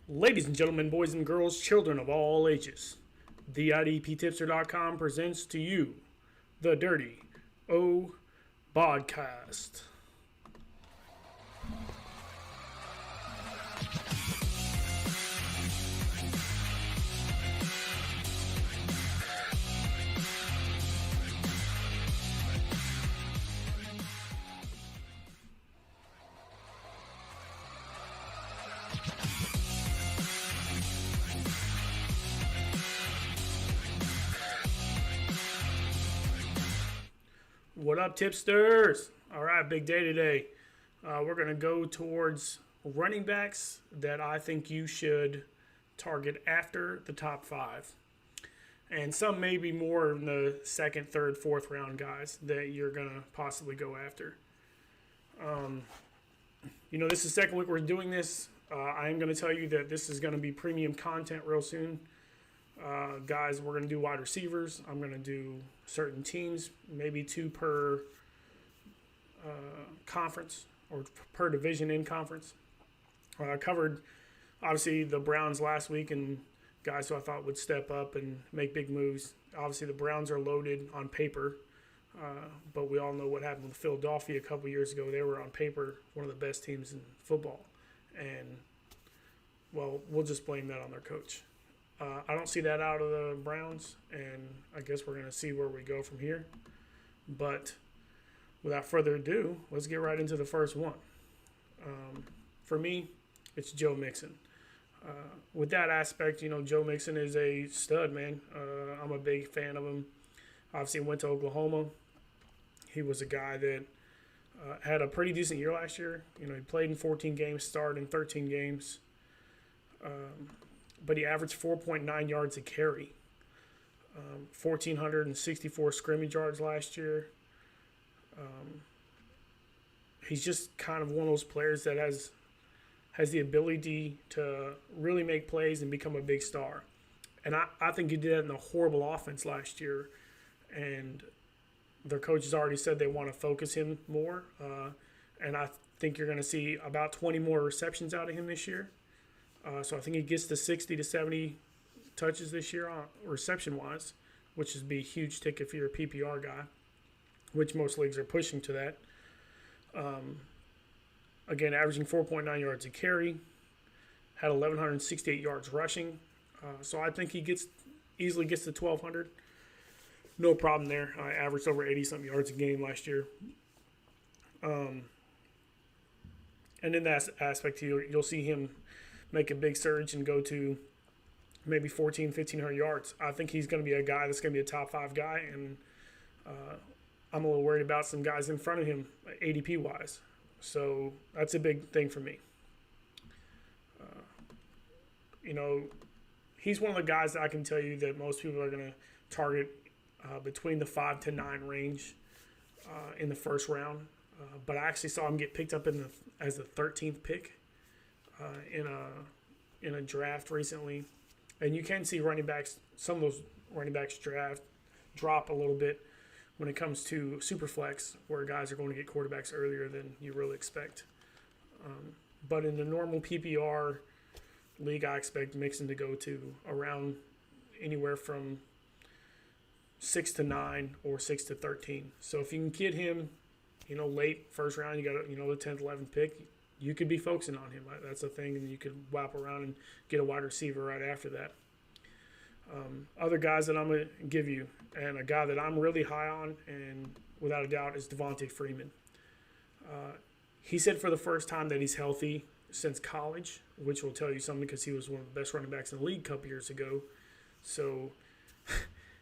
Ladies and gentlemen, boys and girls, children of all ages, the IDPtipster.com presents to you the Dirty O Podcast. What up, tipsters? All right, big day today. We're going to go towards running backs that I think you should target after the top five. And some may be more in the second, third, fourth round guys that you're going to possibly go after. This is the second week we're doing this. I am going to tell you that this is going to be premium content real soon. Guys, we're going to do wide receivers. I'm going to do certain teams, maybe two per conference or per division in conference. I covered, obviously, the Browns last week and guys who I thought would step up and make big moves. Obviously, the Browns are loaded on paper, but we all know what happened with Philadelphia a couple years ago. They were on paper one of the best teams in football. And, well, we'll just blame that on their coach. I don't see that out of the Browns, and I guess we're going to see where we go from here. But without further ado, let's get right into the first one. For me, it's Joe Mixon. With that aspect, Joe Mixon is a stud, man. I'm a big fan of him. Obviously, went to Oklahoma. He was a guy that had a pretty decent year last year. He played in 14 games, started in 13 games. But he averaged 4.9 yards a carry, 1,464 scrimmage yards last year. He's just kind of one of those players that has the ability to really make plays and become a big star. And I think he did that in a horrible offense last year. And their coaches already said they want to focus him more. And I think you're going to see about 20 more receptions out of him this year. So I think he gets to 60 to 70 touches this year reception-wise, which would be a huge ticket for your PPR guy, which most leagues are pushing to that. Again, averaging 4.9 yards a carry, had 1,168 yards rushing. So I think he easily gets to 1,200. No problem there. I averaged over 80-something yards a game last year. And in that aspect, you'll see him make a big surge and go to maybe 1,500 yards. I think he's going to be a guy that's going to be a top five guy, and I'm a little worried about some guys in front of him ADP-wise. So that's a big thing for me. He's one of the guys that I can tell you that most people are going to target between the 5 to 9 range in the first round. But I actually saw him get picked up as the 13th pick in a draft recently. And you can see some of those running backs drop a little bit when it comes to Superflex, where guys are going to get quarterbacks earlier than you really expect. But in the normal PPR league, I expect Mixon to go to around anywhere from 6 to 9 or 6 to 13. So if you can get him, late first round, you got the 10th, 11th pick, you could be focusing on him. That's a thing, and you could whap around and get a wide receiver right after that. Other guys that I'm going to give you, and a guy that I'm really high on, and without a doubt, is Devontae Freeman. He said for the first time that he's healthy since college, which will tell you something because he was one of the best running backs in the league a couple years ago. So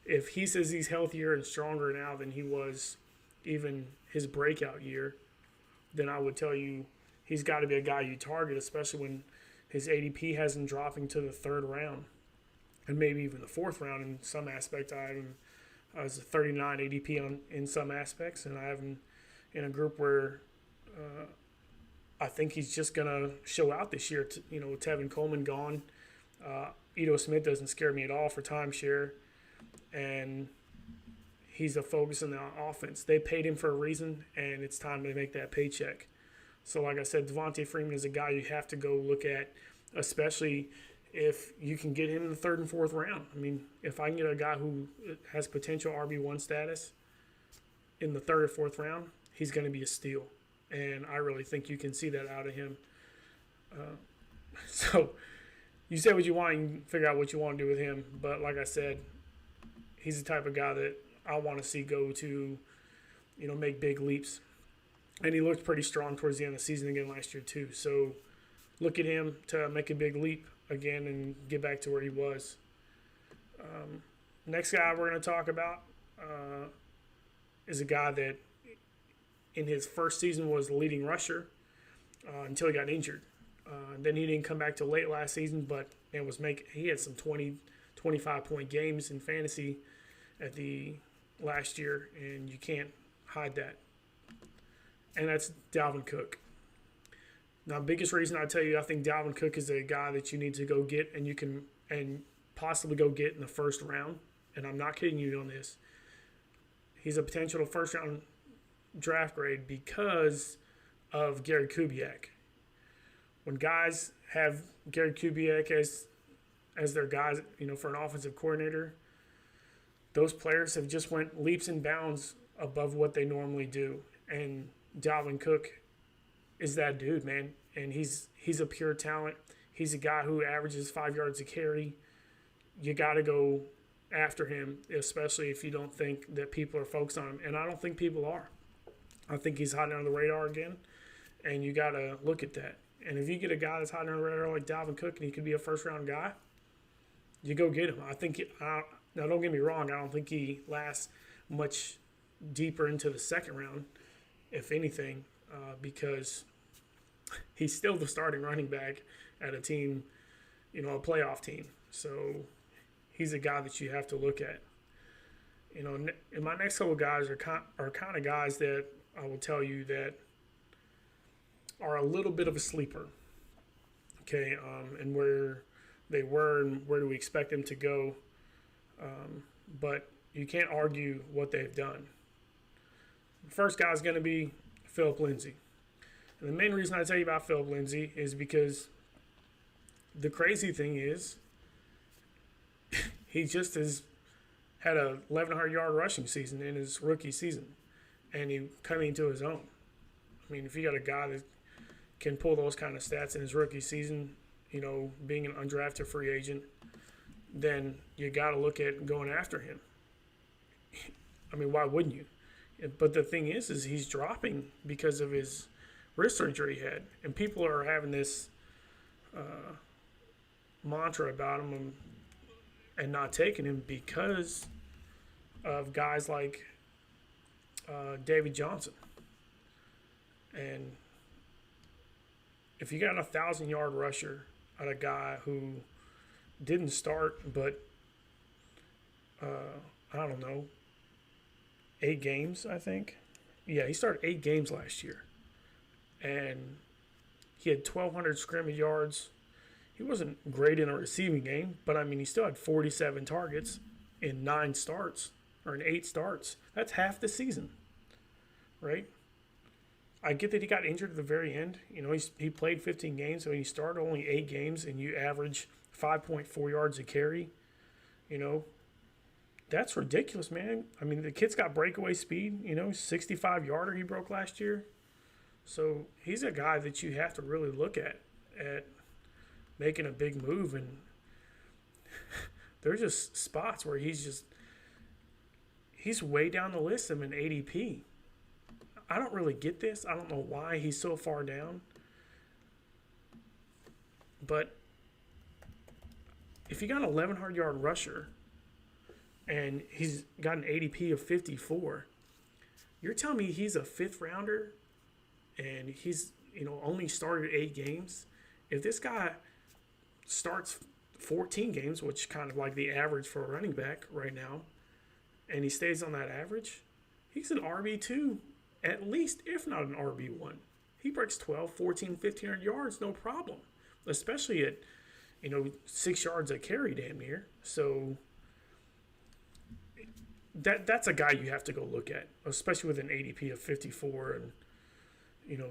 if he says he's healthier and stronger now than he was even his breakout year, then I would tell you he's got to be a guy you target, especially when his ADP has him dropping to the third round and maybe even the fourth round in some aspect. I have him as a 39 ADP in some aspects, and I have him in a group where I think he's just going to show out this year. With Tevin Coleman gone, Ito Smith doesn't scare me at all for timeshare, and he's a focus in the offense. They paid him for a reason, and it's time to make that paycheck. So like I said, Devontae Freeman is a guy you have to go look at especially if you can get him in the third and fourth round. I mean, if I can get a guy who has potential RB1 status in the third or fourth round, he's going to be a steal. And I really think you can see that out of him. So you say what you want, you can figure out what you want to do with him. But like I said, he's the type of guy that I want to see go to, make big leaps. And he looked pretty strong towards the end of the season again last year too. So look at him to make a big leap again and get back to where he was. Next guy we're going to talk about is a guy that in his first season was the leading rusher until he got injured. Then he didn't come back till late last season, but he had some 20, 25-point games in fantasy at the last year, and you can't hide that. And that's Dalvin Cook. Now, biggest reason I tell you I think Dalvin Cook is a guy that you need to go get and possibly go get in the first round. And I'm not kidding you on this. He's a potential first round draft grade because of Gary Kubiak. When guys have Gary Kubiak as their guys, for an offensive coordinator, those players have just went leaps and bounds above what they normally do. And Dalvin Cook is that dude, man. And he's a pure talent. He's a guy who averages 5 yards a carry. You got to go after him, especially if you don't think that people are focused on him. And I don't think people are. I think he's hiding under the radar again, and you got to look at that. And if you get a guy that's hiding under the radar like Dalvin Cook and he could be a first-round guy, you go get him. Now, don't get me wrong. I don't think he lasts much deeper into the second round, if anything, because he's still the starting running back at a team, a playoff team. So he's a guy that you have to look at. And my next couple of guys are kind of guys that I will tell you that are a little bit of a sleeper. Okay, and where they were and where do we expect them to go. But you can't argue what they've done. The first guy is going to be Philip Lindsay. And the main reason I tell you about Philip Lindsay is because the crazy thing is he just had a 1,100-yard rushing season in his rookie season, and he coming into his own. I mean, if you got a guy that can pull those kind of stats in his rookie season, being an undrafted free agent, then you got to look at going after him. I mean, why wouldn't you? But the thing is he's dropping because of his wrist surgery he had, and people are having this mantra about him and not taking him because of guys like David Johnson. And if you got a 1,000-yard rusher at a guy who didn't start but I don't know, 8 games, I think. Yeah, he started 8 games last year. And he had 1,200 scrimmage yards. He wasn't great in a receiving game, but, he still had 47 targets in 9 starts, or in 8 starts. That's half the season, right? I get that he got injured at the very end. He played 15 games, so he started only 8 games, and you average 5.4 yards a carry. That's ridiculous, man. The kid's got breakaway speed. 65-yarder he broke last year. So he's a guy that you have to really look at making a big move. And there's just spots where he's way down the list of an ADP. I don't really get this. I don't know why he's so far down. But if you got an 1,100-yard rusher and he's got an ADP of 54, you're telling me he's a 5th rounder and he's only started 8 games? If this guy starts 14 games, which is kind of like the average for a running back right now, and he stays on that average, he's an RB2 at least, if not an RB1. He breaks 12, 14, 1,500 yards, no problem, especially at 6 yards a carry damn near. So that's a guy you have to go look at, especially with an ADP of 54, and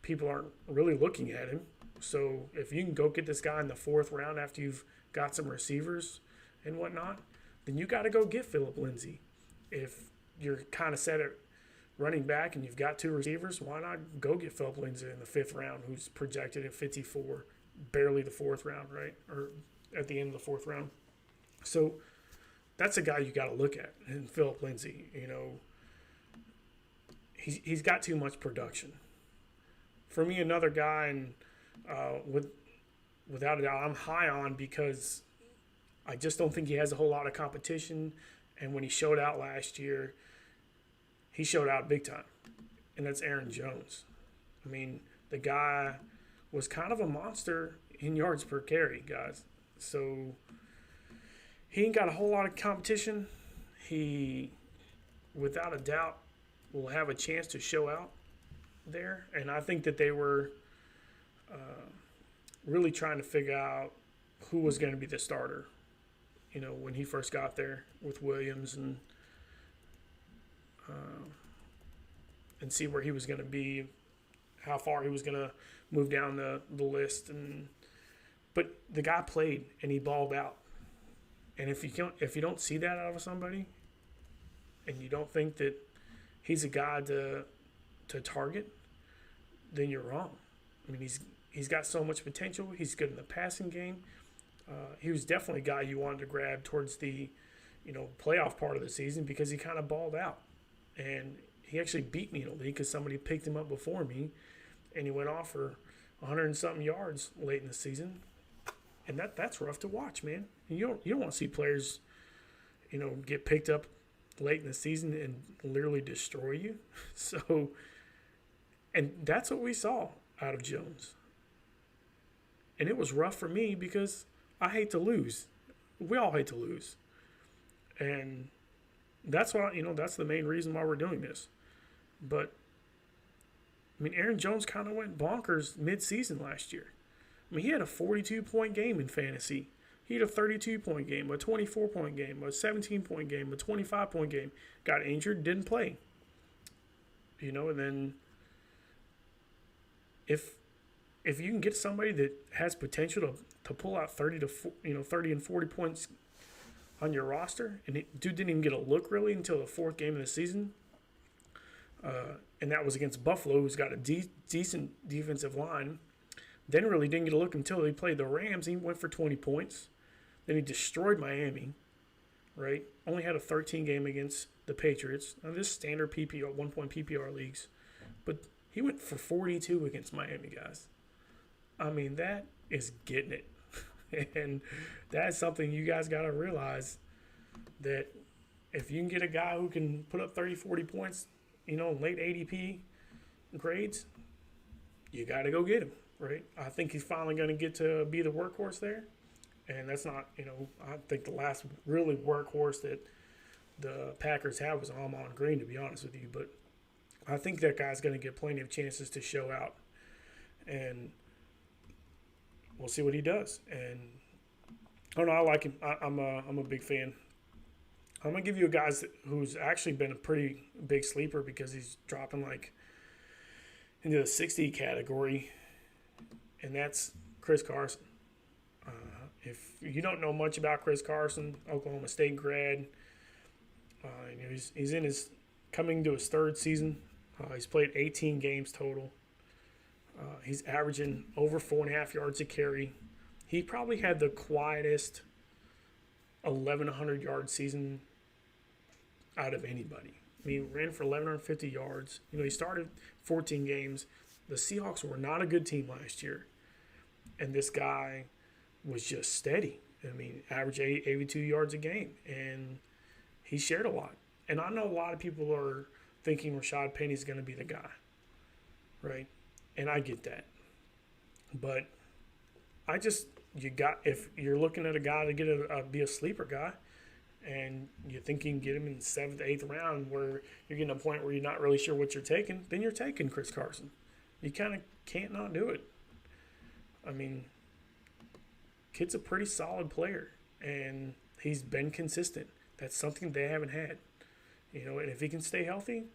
people aren't really looking at him. So if you can go get this guy in the fourth round after you've got some receivers and whatnot, then you got to go get Phillip Lindsay. If you're kind of set at running back and you've got two receivers, why not go get Phillip Lindsay in the fifth round, who's projected at 54, barely the fourth round, right? Or at the end of the fourth round. So that's a guy you got to look at. And Phillip Lindsay, he's got too much production. For me, another guy, and without a doubt, I'm high on because I just don't think he has a whole lot of competition. And when he showed out last year, he showed out big time. And that's Aaron Jones. I mean, the guy was kind of a monster in yards per carry, guys. So he ain't got a whole lot of competition. He, without a doubt, will have a chance to show out there. And I think that they were really trying to figure out who was going to be the starter, when he first got there with Williams and see where he was going to be, how far he was going to move down the list. But the guy played and he balled out. And if you don't see that out of somebody, and you don't think that he's a guy to target, then you're wrong. I mean, he's got so much potential. He's good in the passing game. He was definitely a guy you wanted to grab towards the playoff part of the season because he kind of balled out. And he actually beat me in a league because somebody picked him up before me, and he went off for 100 and something yards late in the season. And that's rough to watch, man. And you don't want to see players, get picked up late in the season and literally destroy you. So, and that's what we saw out of Jones. And it was rough for me because I hate to lose. We all hate to lose. And that's why, that's the main reason why we're doing this. But, I mean, Aaron Jones kind of went bonkers mid-season last year. I mean, he had a 42-point game in fantasy. He had a 32-point game, a 24-point game, a 17-point game, a 25-point game. Got injured, didn't play. And then if you can get somebody that has potential to pull out 30 and 40 points on your roster, and dude didn't even get a look really until the fourth game of the season, and that was against Buffalo, who's got a decent defensive line. Then really didn't get a look until he played the Rams. He went for 20 points. Then he destroyed Miami, right? Only had a 13 game against the Patriots. Now, this is standard PPR, 1-point PPR leagues. But he went for 42 against Miami, guys. I mean, that is getting it. And that's something you guys got to realize, that if you can get a guy who can put up 30, 40 points, late ADP grades, you got to go get him. Right, I think he's finally going to get to be the workhorse there, and that's not, I think the last really workhorse that the Packers had was Ahman Green, to be honest with you. But I think that guy's going to get plenty of chances to show out, and we'll see what he does. And I don't know, I like him. I'm a big fan. I'm gonna give you a guy who's actually been a pretty big sleeper because he's dropping like into the 60 category. And that's Chris Carson. If you don't know much about Chris Carson, Oklahoma State grad, he's coming to his third season. He's played 18 games total. He's averaging over 4.5 yards a carry. He probably had the quietest 1,100-yard season out of anybody. I mean, he ran for 1,150 yards. He started 14 games. The Seahawks were not a good team last year. And this guy was just steady. I mean, average 82 yards a game. And he shared a lot. And I know a lot of people are thinking Rashad Penny's going to be the guy, right? And I get that. But if you're looking at a guy to be a sleeper guy, and you think you can get him in the 7th, 8th round where you're getting to a point where you're not really sure what you're taking, then you're taking Chris Carson. You kind of can't not do it. I mean, kid's a pretty solid player, and he's been consistent. That's something they haven't had. And if he can stay healthy,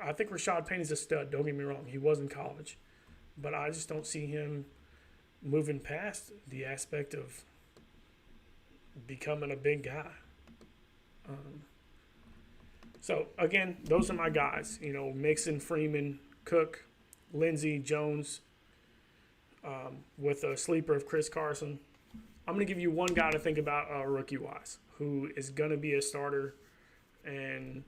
I think Rashad Penny's a stud. Don't get me wrong. He was in college. But I just don't see him moving past the aspect of becoming a big guy. So again, those are my guys. Mixon, Freeman, Cook, Lindsey, Jones, with a sleeper of Chris Carson. I'm going to give you one guy to think about rookie-wise, who is going to be a starter and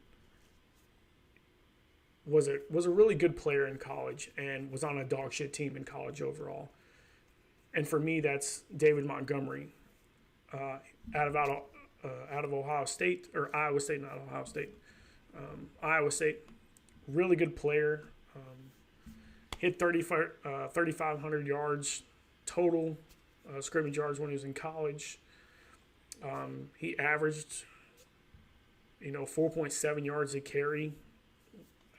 was a really good player in college and was on a dog shit team in college overall. And for me, that's David Montgomery, out of Ohio State, or Iowa State, not Ohio State. Iowa State, really good player. Hit 3,500 yards total scrimmage yards when he was in college. He averaged, 4.7 yards a carry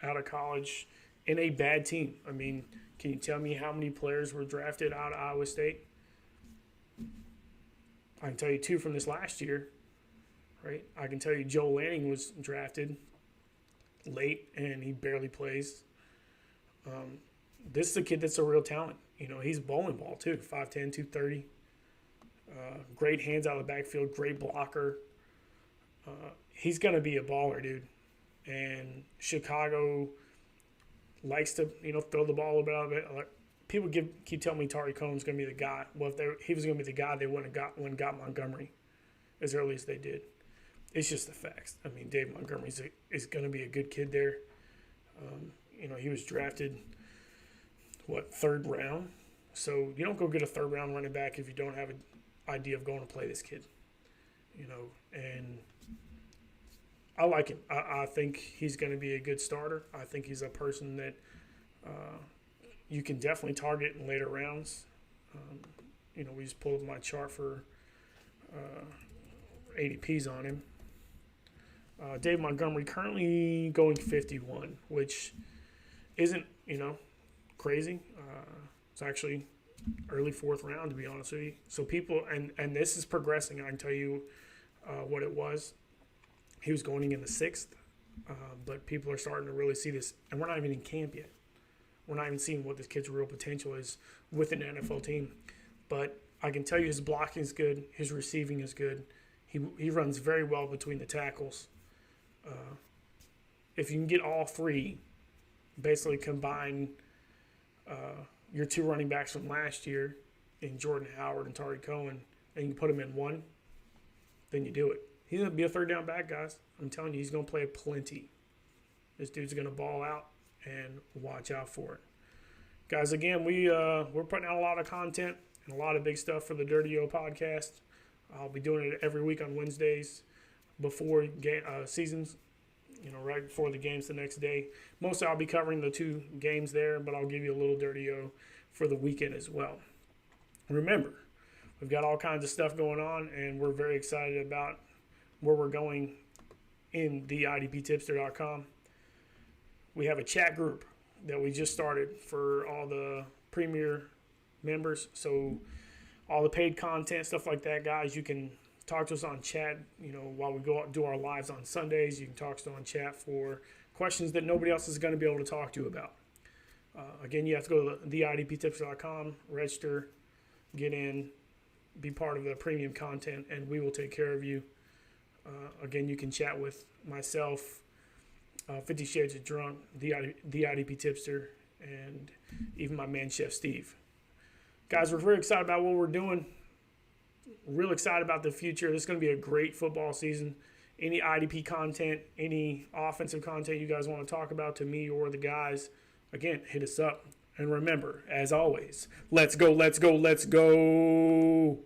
out of college in a bad team. I mean, can you tell me how many players were drafted out of Iowa State? I can tell you two from this last year, right? I can tell you Joe Lanning was drafted late and he barely plays. This is a kid that's a real talent. He's bowling ball too, 5'10", 230. Great hands out of the backfield, great blocker. He's going to be a baller, dude. And Chicago likes to, throw the ball a bit. People keep telling me Tariq Cohen's going to be the guy. Well, if he was going to be the guy, they wouldn't have got Montgomery as early as they did. It's just the facts. I mean, Dave Montgomery is going to be a good kid there. He was drafted, third round? So you don't go get a third round running back if you don't have an idea of going to play this kid. And I like him. I think he's going to be a good starter. I think he's a person that you can definitely target in later rounds. We just pulled up my chart for ADPs on him. Dave Montgomery currently going 51, which isn't, crazy. It's actually early fourth round, to be honest with you. So people, and this is progressing. I can tell you what it was. He was going in the sixth, but people are starting to really see this. And we're not even in camp yet. We're not even seeing what this kid's real potential is with an NFL team. But I can tell you his blocking is good. His receiving is good. He runs very well between the tackles. If you can get all three, basically combine your two running backs from last year in Jordan Howard and Tariq Cohen, and you put them in one, then you do it. He's going to be a third down back, guys. I'm telling you, he's going to play plenty. This dude's going to ball out, and watch out for it. Guys, again, we're putting out a lot of content and a lot of big stuff for the Dirty O podcast. I'll be doing it every week on Wednesdays before seasons, right before the games the next day. Mostly I'll be covering the two games there, but I'll give you a little Dirty O for the weekend as well. Remember, we've got all kinds of stuff going on, and we're very excited about where we're going in the IDPtipster.com. We have a chat group that we just started for all the premier members. So all the paid content, stuff like that, guys, you can talk to us on chat, while we go out and do our lives on Sundays. You can talk to us on chat for questions that nobody else is going to be able to talk to you about. Again, you have to go to theidptipster.com, register, get in, be part of the premium content, and we will take care of you. Again, you can chat with myself, 50 Shades of Drunk, the IDP Tipster, and even my man, Chef Steve. Guys, we're very excited about what we're doing. Real excited about the future. This is going to be a great football season. Any IDP content, any offensive content you guys want to talk about to me or the guys, again, hit us up. And remember, as always, let's go, let's go, let's go.